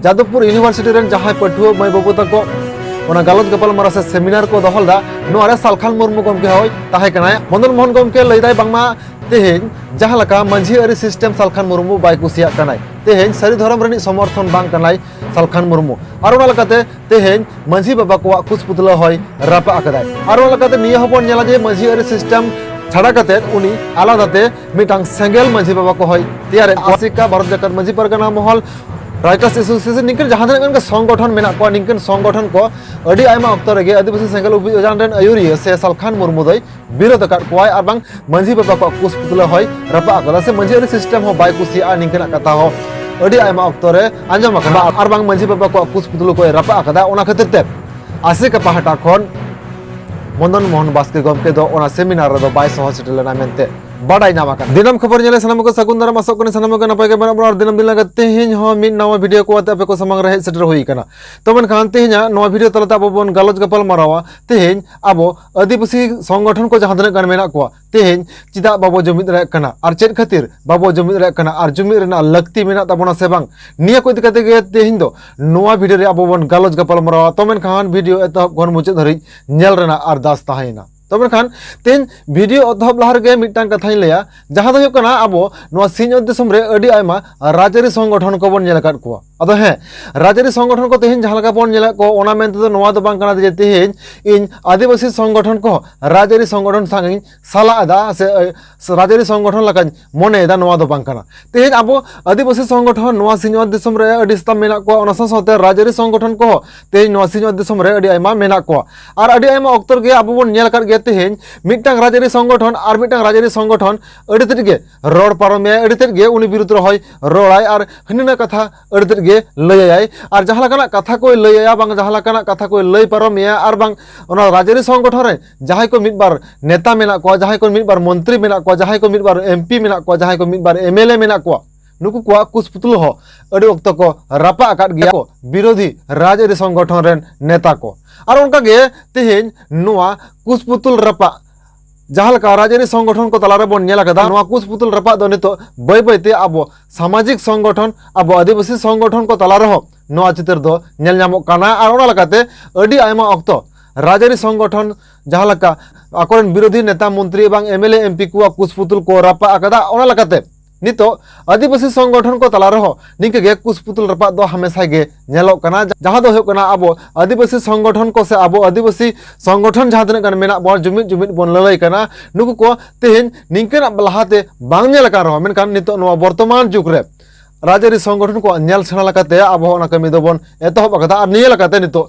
Jadavpur university rain जहां पठुआ माई बाबू तको ओना गालोच गपाल मारा से सेमिनार को दहलदा नोरे सालखान मुर्मू गमके होय ताहे कनाय मदन मोहन गमके लैदाय बांगमा तेहेन जहां लका मांझी आरि सिस्टेम सालखान मुर्मू बाय कुसिया कनाय तेहेन सारी धर्म रनि समर्थन बांग कनाय सालखान मुर्मू आर ओना लकाते तेहेन मांझी बाबा को कुसपुतला होय रापा आकदाय आर ओना लकाते निया हबन नेला जे मांझी आरि सिस्टेम छाड़ा कते उनी आलादाते मिटांग सेंगेल मांझी बाबा को होय तियारे आसिका भारत जाकात मांझी परगना महल राइटर्स एसोसिएशन निकन जहां तक संगठन मेना को निकन संगठन को अडी आयमा अक्तर गे आदिवासी सेंगेल अभियान रेन आयुरिया से सालखान मुर्मू दय विरोध अकात कोय आर बांग मांझी बाबा को कुसपुतला होय रापा अकादा से मांझी आरि सिस्टेम हो बाय कुसिया निकन कथा हो अडी आयमा अक्तरे आंजम अकाना आर बांग मांझी बाबा को कुसपुतला को रापा अकादा ओना खातिर ते आसिका पाहटा खन मदन मोहन बास्के गमके दो ओना सेमिनार रे दो बाय सह सेटलना मेनते बाडाय नामा का दिनम खबर नेले सनम को सगुन दाराम आसक कने सनम को नपाय के बराबर दिनम दिन लगे तेहिन हो मिन नवा वीडियो को आते को समंग रहे सेटर होई कना तो मन खान तेहिना नवा वीडियो तलता अब बन गालोज गपाल मारावा तेहिन अब आदिवासी संगठन को जहां तने गान मेना को तेहिन चिदा बाबो जुमिद रे कना आर चेद खातिर बाबो जुमिद रे कना आर जुमिद रेना लक्ति मेना तबना से बांग निया को दिकते गे तेहिन दो नवा वीडियो रे अब बन गालोज गपाल मारावा तो मन खान वीडियो एत गन मुचे धरि नेल रेना अरदास ताहाइना तो खान तेन वीडियो अधब लहर गे मिटांग कथा लैया जहां दो कना अब नवा सिंह दिसम रे अडी आयमा राजारी संगठन को बन नेल काट को अदो हे राजारी संगठन को तेहिन जहां लगा बन नेल को ओना मेनते दो नवा दो बांग कना जे तेहिन इन आदिवासी संगठन को राजारी संगठन सांगिन साला अदा से राजारी संगठन लगा मने दा नवा दो बांग कना तेहिन अब आदिवासी संगठन नवा सिंह दिसम रे अडी स्ताम मेना को ओना साथे राजारी संगठन को तेहिन नवा सिंह दिसम रे अडी आयमा मेना को आर अडी आयमा अक्तर गे अब बन नेल काट तेहेन मिटांग राजारी संगठन और मिटांग राजारी संगठन अड़ितेट गे रोड पारमे अड़ितेट गे उनी विरुद्ध रय रोड़ाय और हनिना कथा अड़ितेट गे लैयाय और जहां लकाना कथा को लैया बांग जहां लकाना कथा को लೈ पारमे और बांग ओना राजारी संगठन रे जहां को मिदबार नेता मेना को जहां को मिदबार मंत्री मेना को जहां को मिदबार एमपी मेना को जहां को मिदबार एमएलए मेना को नुकु को कुसपुतुल हो अड़ी वक्त को रापा आकाट गया को विरोधी राजारी संगठन रेन नेता को और उनका गे तेहेन नुआ कुसपुतुल रपा जहां लका राजारी संगठन को तलारे बन नेला कदा नुआ कुसपुतुल रपा दो नितो बय बयते अब सामाजिक संगठन अब आदिवासी संगठन को तलारे हो नुआ चित्र दो नेल नामो काना और ओना लकाते अडी आयमा अक्तो राजारी संगठन जहां लका आकोरन विरोधी नेता मंत्री एवं एमएलए एमपी को कुसपुतुल को रपा आकदा ओना लकाते नितो आदिवासी संगठन को तलारे हो निके गे कुसपुतुल रपा दो हमेशा गे नेलो कना जहां दो होकना अब आदिवासी संगठन को से अब आदिवासी संगठन जहां तने कन मेना बन जुमिद जुमिद बन ललय कना नुकु को तेहेन निंकना लहाते बांग नेल का रहो मेनकान नितो नो वर्तमान जुग रे राजारी संगठन को नेल सेना लकाते अब ओना कमी दो बन एतहब कथा और निये लकाते नितो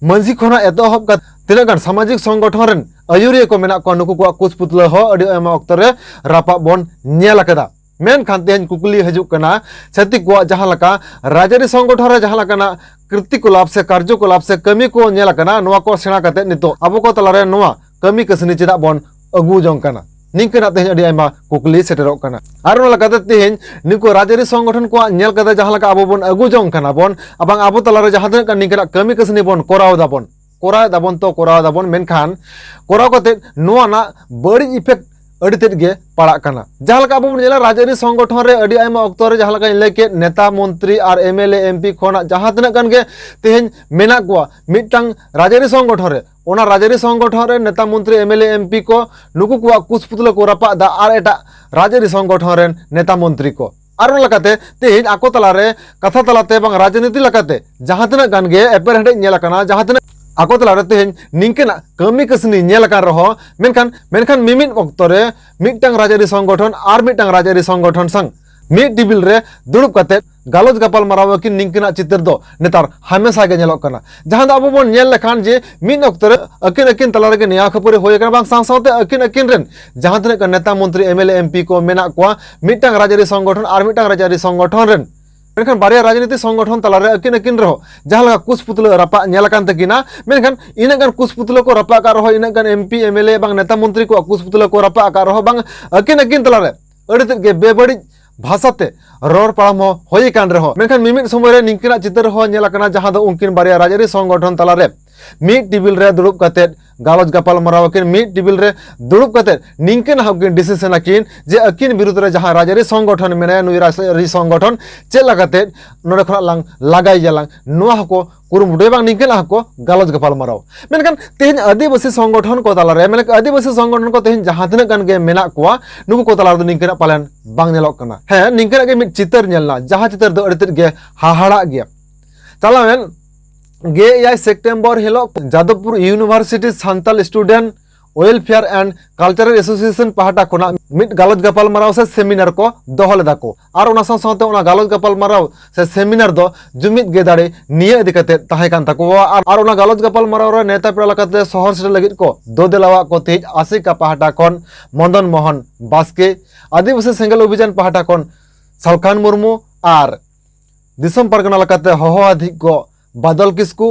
मंझी खोना एतहब का तिना गान सामाजिक संगठन रेन आयुरिया को मेना को नुकु को कुसपुतुल हो अडी एमा अक्तर रे रापा बन नेल कदा मेन खान तेहन कुकली हजुक कना छत्तीक को जहां लका राजारी संगठन रे जहां लकाना कृतिकलाप से कार्यकलाप से कमी को नेल कना नोआ को सेना कते नितो अब को तलारे नोआ कमी कसनी चिदा बन अगु जंग कना निंकना तेहन अडी आयमा कुकली सेटरो कना आर ओना लकाते तेहन निको राजारी संगठन को नेल कते जहां लका अब बन अगु जंग कना बन अबांग अब तलारे जहां तने निंकना कमी कसनी बन कोराव दाबन मेनखान कोराव कते नोआ ना बड़ी इफेक्ट अड़ितेट गे पड़ा कना जहां लका अब नेला राजारी संगठन रे अडी आयमा अक्तो रे जहां लका लेके नेता मंत्री और एमएलए एमपी खोना जहां तने गन गे तेहेन मेना को मिटांग राजारी संगठन रे ओना राजारी संगठन रे नेता मंत्री एमएलए एमपी को नुकु को कुसपुतुल को रपा दा और एटा राजारी संगठन रे नेता मंत्री को और लकाते तेहेन आको तलारे कथा तलाते बंग राजनीति लकाते जहां तने गन गे एपर हेडे नेला कना जहां तने आको तलारे तेहेन निंकना कमी कसनी नेल कान रहो मेनखान मिमिन अक्तरे मिटांग राजारी संगठन और मिटांग राजारी संगठन संग मिट टेबिल रे दुड़ुब कते गालोज गपाल माराव कि निंकना चित्र दो नेतार हमेशा गे नेलो कना जहां अब बन नेल लेखान जे मिन अक्तरे अकिन अकिन तलारे गे निया खपरे होय कना बांग साथ अकिन अकिन रेन जहां तने नेता मंत्री एमएलए एमपी को मेना को मिटांग राजारी संगठन और मिटांग राजारी संगठन रेन मेनखान बारिया राजनीति संगठन तलारे अकिन अकिन रहो जहां लगा कुसपुतुल रपा नेल कान तकिना मेनखान इना गान कुसपुतुल को रपा का रहो इना गान एमपी एमएलए बांग नेता मंत्री को कुसपुतुल को रपा का रहो बांग अकिन अकिन तलारे अड़ितेट गे बेबड़ी भाषाते रोड पाड़म होय कान रहो मेनखान मिमिट समय रे निंकना चित्र हो नेल काना जहां दो उनकिन बारिया राजारी संगठन तलारे मिट टेबिल रे दुड़ुब कते गालोज गपाल मराव किन मिड टेबिल रे दुड़ुब कते निंकन हाकिन डिसीजन आकिन जे अकिन विरुद्ध रे जहां राजारी संगठन मेने नुई राजारी संगठन चे लगाते नोडे खना लांग लगाई जालांग नुआ हको कुरुमुटे बांग निंकन हको गालोज गपाल मराव मेनखान तेहन आदिवासी संगठन को तालारे मेने आदिवासी संगठन को तेहन जहां तिना गान गे मेना कोआ नुकु को तालार दो निंकन पालन बांग नेलोक कना हे निंकन गे मिड चितर नेलना जहां चितर दो अडित गे हाहाड़ा गया चलावेन गे 8 सेप्टेम्बर हिलो Jadavpur university Santal student welfare and cultural association पहाटा कोना मिड गालोज गपाल मराव से सेमिनार को दोहल दाको और ओना साथे ओना गालोज गपाल मराव से सेमिनार दो जुमिद गे दाड़े निये इदि कते ताहे कान ताको और ओना गालोज गपाल मराव रे नेता पेड़ा लकाते शहर सेट लगित को दो देलावा को तेज आसिका पहाटा कोन मदन मोहन बास्के आदिवासी सेंगल अभियान पहाटा कोन सालखान मुर्मू और दिसम परगना लकाते होहो अधिक को बादल किस्कू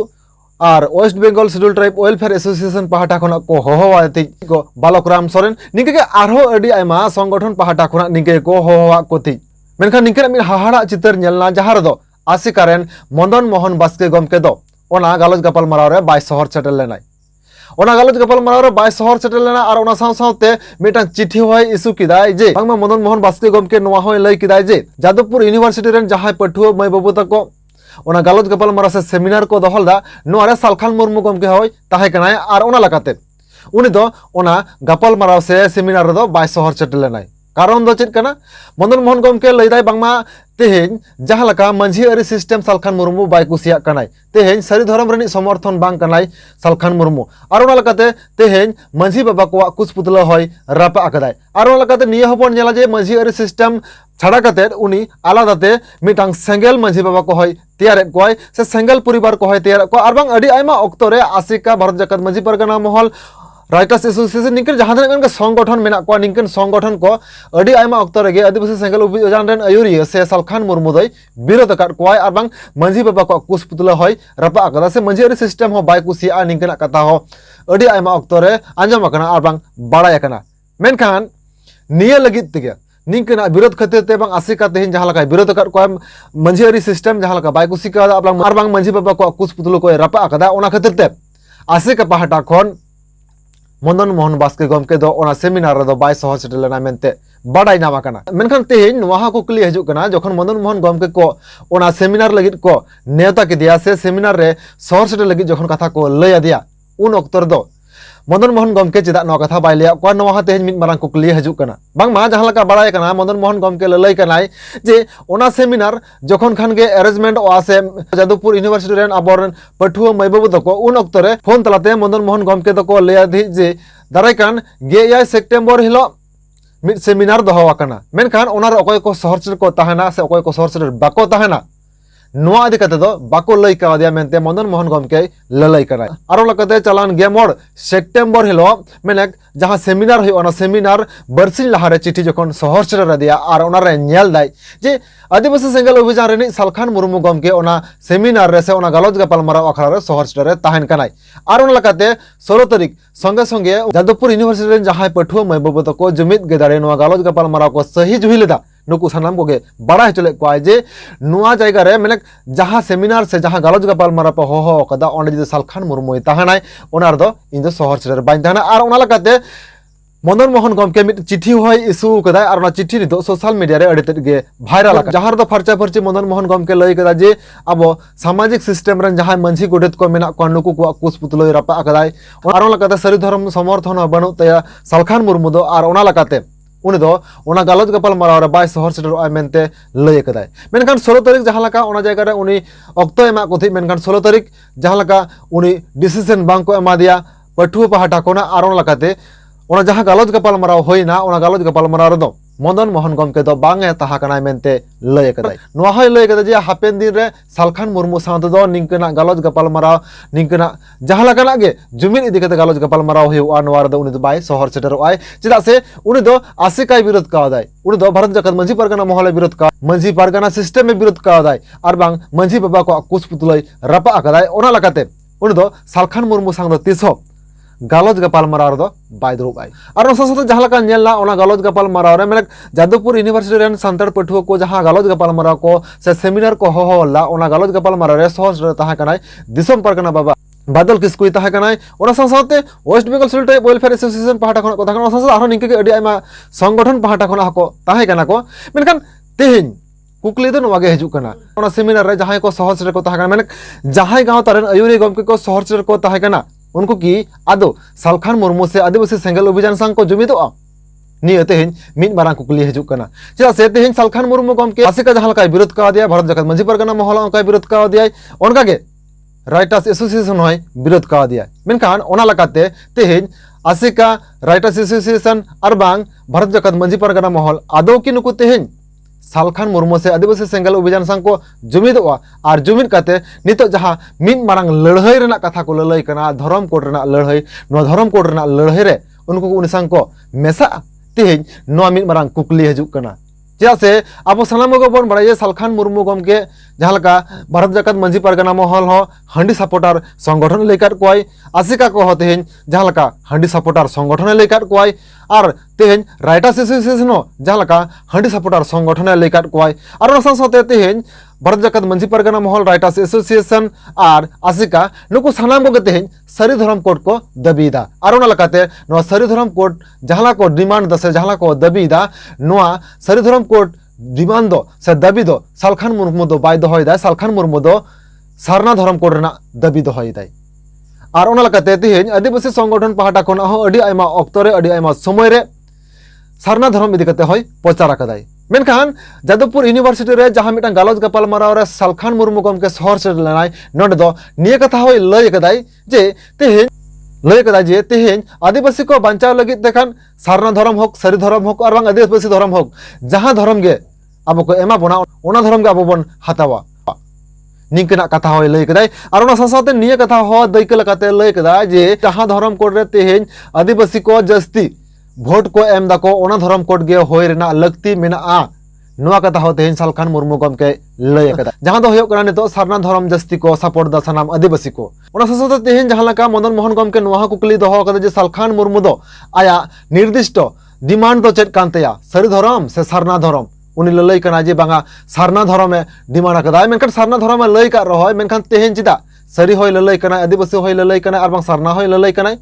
और West Bengal schedule tribe welfare association पहाटा खना को होहोवा तिक को बालकराम सोरेन निके के आरो अडी आयमा संगठन पहाटा खना निके को होहोवा को तिक मेनखान निके मिद हाहाड़ा चितर नेलना जहार दो आसिकारेन मदन मोहन बास्के गमके दो ओना गालोज गपाल मराव रे बाय शहर सेटल लेनाय ओना गालोज गपाल मराव रे बाय शहर सेटल लेना और ओना साथे मिटान चिठी होय इशू किदाय जे बांगमा मदन मोहन बास्के गमके नोवा होय लय किदाय जे जादवपुर यूनिवर्सिटी रेन जहाय पठुआ मै बाबू तको ओना गालोज गपाल मराव से सेमिनार को दोहल दा नोरे सालखान मुर्मू गमके होय ताहे कनाय और ओना लकाते उनी दो ओना गपाल मराव से सेमिनार दो बाय शहर सेटल लेनाय कारण दो चेत कना मदन मोहन गमके लैदाय बांगमा तेहेन जहां लका मंझी अरी सिस्टम सालखान मुर्मू बाय कुसिया कनाय तेहेन सारी धर्म रनी समर्थन बांग कनाय सालखान मुर्मू और ओना लकाते तेहेन मंझी बाबा को कुछ पुतला होय रापा अकदाय और ओना लकाते निया हबन नेला जे मंझी अरी सिस्टम छाड़ा कते उनी आलादाते मिटांग सेंगेल मंझी बाबा को होय तैयार कोय से सेंगेल परिवार को होय तैयार को और बांग अडी आयमा अक्तरे आसिका भारत जाकत मंझी परगना महल राइटर्स एसोसिएशन निकन जहां तक संगठन मेना को निकन संगठन को अडी आयमा अक्तरे गे आदिवासी सेंगल अभियान रेन आयुरिया से सालखान मुर्मू दय विरोध कर कोय और बांग मंझी बाबा को कुछ पुतला होय रपा अकदा से मंझी अरी सिस्टम हो बाय कुसिया निकन कथा हो अडी आयमा अक्तरे आंजम अकना और बांग बाड़ाय अकना मेनखान निया लगित तिगे निंकना विरोध खातिर ते बांग आसिका तेहन जहां लका विरोध कर को मंझी अरी सिस्टम जहां लका बाय कुसिका और बांग मंझी बाबा को कुछ पुतला को रपा अकदा ओना खातिर ते आसिका पहाटा खन मदन मोहन बास्के गमके दो ओना सेमिनार रे दो बाय शहर सेटल लेना मेनते बाडाय नामा कना मेनखान तेहेन नोहा को कुली हजू कना जखन मदन मोहन गमके को ओना सेमिनार लगित को नेता के दिया से सेमिनार रे शहर सेटल लगित जखन कथा को लय दिया उन अक्तर दो मदन मोहन गमके चेदा नो कथा बाय लिया को नोहा तेहेन मिद मारांग को कुली हजू कना बांगमा जहां लका बाडाय कना मदन मोहन गमके लय कनाय जे ओना सेमिनार जखन खान गे अरेंजमेंट ओआसे जादवपुर यूनिवर्सिटी रेन आबोरन पठुआ मै बाबू तको उन अक्तरे फोन तलाते मदन मोहन गमके तको लय दी जे दारायकान गे 8 सेप्टेम्बर हिलो मिद सेमिनार दोहो आकना मेनखान ओनार अकोय को शहर सेट को ताहेना से अकोय को शहर सेट बाको ताहेना नोआ इदि कते दो बाको लय का दिया मेनते मदन मोहन गमके ललय कराय आरो लकते चलान गेमोड सेप्टेम्बर हिलो मेने जहां सेमिनार होय ओना सेमिनार बरसिन लहारे चिठी जखन शहर सेट रे दिया और ओना रे नेल दाय जे आदिवासी सेंगल अभियान रेनी सालखान मुर्मू गमके ओना सेमिनार रे से ओना गालोज गपाल मराव अखरा रे शहर सेट रे ताहेन कनाय और ओना लकाते 16 तारीख संगे संगे जादवपुर यूनिवर्सिटी रे जहां पठुआ मै बाबू तको जुमिद गेदारे नोआ गालोज गपाल मराव को सही जुहि लेदा नुकु सानाम को बड़ा चले को जे नुआ जायगा रे मेने जहां सेमिनार से जहां गालोज गपाल मराव हो कदा ओंडे जदि सालखान मुर्मू ताहानाय ओनार दो इन दो शहर सेट रे बाइन ताहाना और ओना लकाते मदन मोहन गमके मिद चिठी होय इशू कदा और चिठी नितो सोशल मीडिया रे अडित गे भाइरल जहां दो फरचा फरची मदन मोहन गमके लय कदा जे अब सामाजिक सिस्टम रन जहां मंझी गोडेत को मेना को नुकु को कुछ पुतलो रपा कदाय और लकाते सरी धर्म समर्थन बनु तया सालखान मुर्मू दो और ओना लकाते उनी दो ओना गालोज गपाल मराव रे बाय शहर सेटर आय मेनते लय कदाय मेनखान 16 तारीख जहां लका ओना जायगा रे उनी अक्तो एमा कोथि मेनखान 16 तारीख जहां लका उनी डिसीजन बांग को एमा दिया पठुआ पहाटा कोना और ओना लकाते ओना जहां गालोज गपाल मराव होइना ओना गालोज गपाल मराव रे दो मदन मोहन गमके दो बांगे ताहा कनाय मेनते लय कदाय नोआ होय लय कदा जे हापेन दिन रे सालखान मुर्मू साथ दो निंकना गालोज गपाल मराव निंकना जहां लकाना गे जुमिन इदि कते गालोज गपाल मराव होय नोआ रे दो उनी दो बाय शहर सेटर आय चेदा से उनी दो आसिकाय विरोध कादाय उनी दो भारत जाकत मंझी परगना महले विरोध का मंझी परगना सिस्टम में विरोध कादाय और बांग मंझी बाबा को कुछ पुतलय रपा कदाय ओना लकाते उनी दो सालखान मुर्मू सांग दो तिसो गालोज गपाल मराव दो बाय दुरुबाय और साथ जहां लका नेलना ओना गालोज गपाल मराव रे मेने जादवपुर यूनिवर्सिटी रेन सांतार पठुआ को जहां गालोज गपाल मराव को से सेमिनार को होला ओना गालोज गपाल मराव रे शहर ताहा कनाय दिसम परगना बाबा बादल किस्कुई तहा कनाय ओना साथे West Bengal civil tribe welfare association पाहाटा खन को तहा साथे आरो निंके अडी आयमा संगठन पाहाटा खन हको तहा कना को मेनखान तेहेन कुकली दो नवा गे हिजुक कना ओना सेमिनार रे जहां को सहर सेटर को तहा कना मेन जहां गांव तारेन आयुरी गमके को सहर सेटर को तहा कना उनको की आदो सालखान मुर्मू से आदिवासी सेंगल अभियान संग को जुमिदो निये तेहेन मिद मारांग कुकली हिजुक कना चेदा से तेहेन सालखान मुर्मू गमके आसिका जहां लका विरोध का दिया भारत जगत मंझी परगना महल का विरोध का दिया ओनका गे राइटर्स एसोसिएशन होय विरोध का दिया मेनखान ओना लकाते तेहेन आसिका राइटर्स एसोसिएशन और बांग भारत जगत मंझी परगना महल आदो की नुकु तेहेन सालखान मुर्मू से आदिवासी सेंगल अभियान संग को जुमिदोआ और जुमिद काते नितो जहां मिद मारांग लड़ाई रेना कथा को ललई कना धर्म कोड रेना लड़ाई नो धर्म कोड रेना लड़ाई रे उनको उनि संग को मेसा तेहेन नो मिद मारांग कुकली हिजुक कना चेदा से अब सानाम को बन बड़ाई सालखान मुर्मू गमके जहां लका भारत जगत मंझी परगना महल हो हांडी सपोर्टर संगठन लेकर कोई आसिका को हो तेहेन जहां लका हांडी सपोर्टर संगठन लेकर कोई और तेहेन राइटर्स एसोसिएशन हो जहां लका हांडी सपोर्टर संगठन लेकर कोई और साथे तेहेन भारत जगत मंझी परगना महल राइटर्स एसोसिएशन और आसिका नुकु सानाम को तेहेन सारी धर्म कोड को दबीदा और ओना लकाते नो सारी धर्म कोड जहां को डिमांड द से जहां को दबीदा नोआ सारी धर्म कोड डिमांड दो से दाबी दो सालखान मुर्मू दो बाय दोहयदा सालखान मुर्मू दो सारना धर्म कोड रेना दाबी दोहयदा और ओना लकाते तेहेन आदिवासी संगठन पाहाटा खन हो अडी आयमा ऑक्टोरे अडी आयमा समय रे सारना धर्म इदी कते होय प्रचार आकादाय मेनखान जादवपुर यूनिवर्सिटी रे जहां मिटां गालोज गपाल माराव रे सालखान मुर्मू गमके सहर से लेनाय नोंडे दो निये कथा होय लय कदाय जे तेहेन लय कदा जे तेहेन आदिवासी को बांचाव लगित देखान सारना धर्म होक सारी धर्म होक और बांग आदिवासी धर्म होक जहां धर्म गे अब को एमा बना ओना धर्म गे अब बन हतावा निंकना कथा होय लय कदाय और ओना साथे निये कथा हो दैक लकाते लय कदा जे जहां धर्म कोड रे तेहेन आदिवासी को जस्ती भोट को एम दाको ओना धर्म कोड गे होय रेना लगती मेना नुआ कथा हो तेहेन सालखान मुर्मू गमके लय कदा जहां दो होय कना नितो सारना धर्म जस्ती को सपोर्ट दा सनाम आदिवासी को ओना साथे तेहेन जहां लका मदन मोहन गमके नुआ कुकली दोहो कदा जे सालखान मुर्मू दो आया निर्दिष्ट डिमांड दो चेक कांतेया सारी धर्म से सारना धर्म उनी लय कना जे बांगा सारना धर्म में डिमांड कदा मेनखान सारना धर्म में लय का रहोय मेनखान तेहेन चिदा सारी होय लय कना आदिवासी होय लय कना और बांग सारना होय लय कना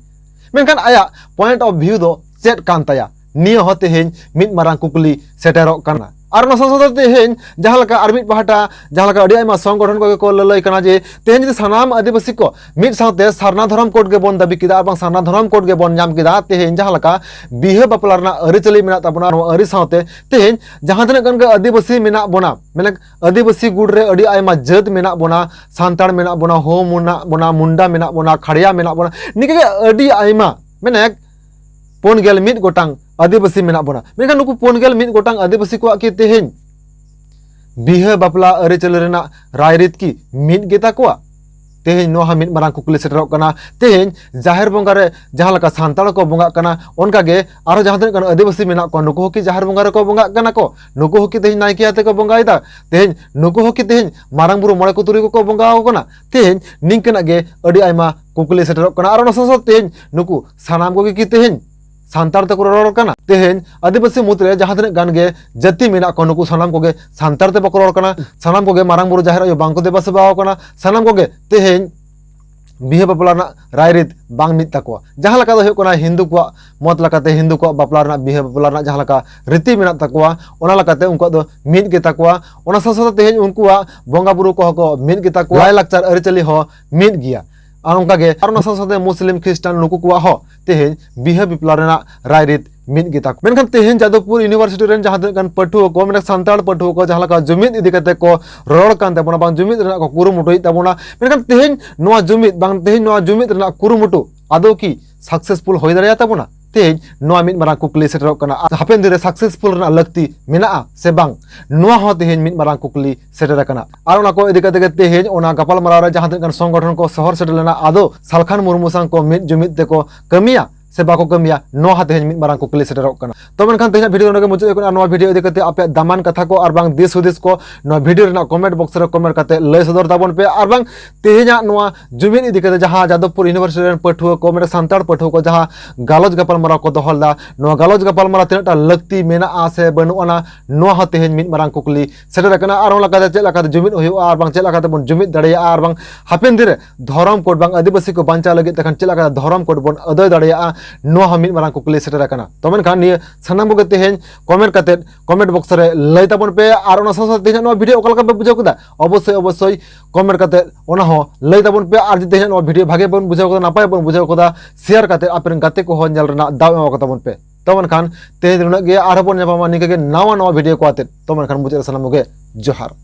मेनखान आया पॉइंट ऑफ व्यू दो चेक कांताया निये हो तेहेन मिद मारांग कुकली सेटेरो कना और साथे तेहेन जहां लका आरमिट पाहाटा जहां लका अडी आयमा संगठन को ललय कना जे तेहेन जे सानाम आदिवासी को मिद साथे सारना धर्म कोड गे बन दाबी किदा और सारना धर्म कोड गे बन नाम किदा तेहेन जहां लका बिहे बापला रना अरिचली मेना ताबना अरि साथे तेहेन जहां तने गन आदिवासी मेना बोना मेने आदिवासी गुड रे अडी आयमा जात मेना बोना सांताड़ मेना बोना हो बोना मुंडा मेना बोना खड़िया मेना बोना निके अडी आयमा मेने पोन गेल मिद गोटांग आदिवासी मेना बोना मेनखान नुकु पोन गेल मिद गोटांग आदिवासी को की तेहेन बिहे बापला अरिचल रेना रायरित की मिद गेता को तेहेन नोहा मिद मारांग कुकली सेटरक कना तेहेन जाहिर बंगा रे जहां लका सांताड़ को बंगा कना ओनका गे आरो जहां तने आदिवासी मेना को नुकु की जाहिर बंगा रे को बंगा कना को नुकु की तेहेन नायकियाते को बंगाइदा तेहेन नुकु की तेहेन मारांग बुरु मोळे को तुरी को बंगाओ कना तेहेन निंकना गे अडी आयमा कुकली सेटरक कना आरो नसा तेहेन नुकु सानाम को की तेहेन सांतार तक रोड़ कना तेहेन आदिवासी मुद्रे जहां तने गान गे जाति मेना को नुकु सानाम को गे सांतार ते बको रोड़ कना सानाम को गे मारांग बुरु जाहिर आयो बांग को देबा सेबाओ कना सानाम को गे तेहेन बिहे बापला ना रायरित बांग मित तको जहां लका दो कना हिंदू को मत लकाते हिंदू को बापला ना बिहे बापला ना जहां लका रीति मेना तको ओना लकाते उनको दो मित गे तको ओना साथे तेहेन उनको बंगा बुरु को मित गे तको लाय लाकचार अरिचली हो मित गिया और उनका गे और साथे मुस्लिम ख्रिस्टान नुकु को हो तेहेन बिहे बिपला रेना रायरित मिद गेता मेनखान तेहेन जादवपुर यूनिवर्सिटी रेन जहां तक पठुआ को मेन सांताड़ पठुआ को जहां लका जुमिद इदी कते को रोड़ कान तबना बांग जुमिद रेना को कुरुमुटु तबना मेनखान तेहेन नोआ जुमिद बांग तेहेन नोआ जुमिद रेना कुरुमुटु आदो की सक्सेसफुल होय दारिया तबना तेहेन नोआ मिद मारांग कुकली सेटरक कना हापेन दिरे सक्सेसफुल रेना लगती मेना से बांग नोआ हो तेहेन मिद मारांग कुकली सेटर कना और ओना को इदी कते तेहेन ओना गपाल माराव रे जहां तक संगठन को शहर सेटल लेना आदो सालखान मुर्मू संग को मिद जुमिद ते को कमिया से बाको कमिया नो हा तेहें मिद मारांग कुकली सेटरok kana तो मेनखान तेहें भिडियो नोगे मुचाद कना नोआ भिडियो इदि कते आपे दामान कथा को आर बांग दिस हुदिस को नोआ भिडियो रेना कमेंट बॉक्स रे कमेंट कते लय सदर ताबन पे आर बांग तेहें नोआ जुमिद इदि कते जहां जादवपुर यूनिवर्सिटी रेन पठुआ को मेरे सांताड़ पठुआ को जहां गालोज गपाल मारा को दोहलदा नोआ गालोज गपाल मारा तिनाटा लक्ति मेना आ से बनुआना नोआ हा तेहें मिद मारांग कुकली सेटर कना आर लकाते चेक लकाते जुमिद हुआ आर बांग चेक लकाते बन जुमिद दाड़िया आर बांग हापेन दिरे धरम कोड बांग आदिवासी को बांचा लगे तखन चेक लकाते धरम कोड बन अदय दाड़िया नोआ हा मिद मारांग कुकली सेटर कना तो मेनखान निये सानाम को तेहें कमेंट कते कमेंट बॉक्स रे लय ताबन पे आर ओना साथ तेहें नोआ भिडियो ओकलका पे बुझाव कदा अवश्य कमेंट कते ओना हो लय ताबन पे आर तेहें नोआ भिडियो भागे बन बुझाव कदा नापाय बन बुझाव कदा शेयर कते आपेन गाते को हो नेल रेना दाव एमा कताबन पे तो मेनखान तेहें नुनाग गे आर बन नामा निके गे नावा भिडियो को आते तो मेनखान मुचाद सानाम गे जोहार।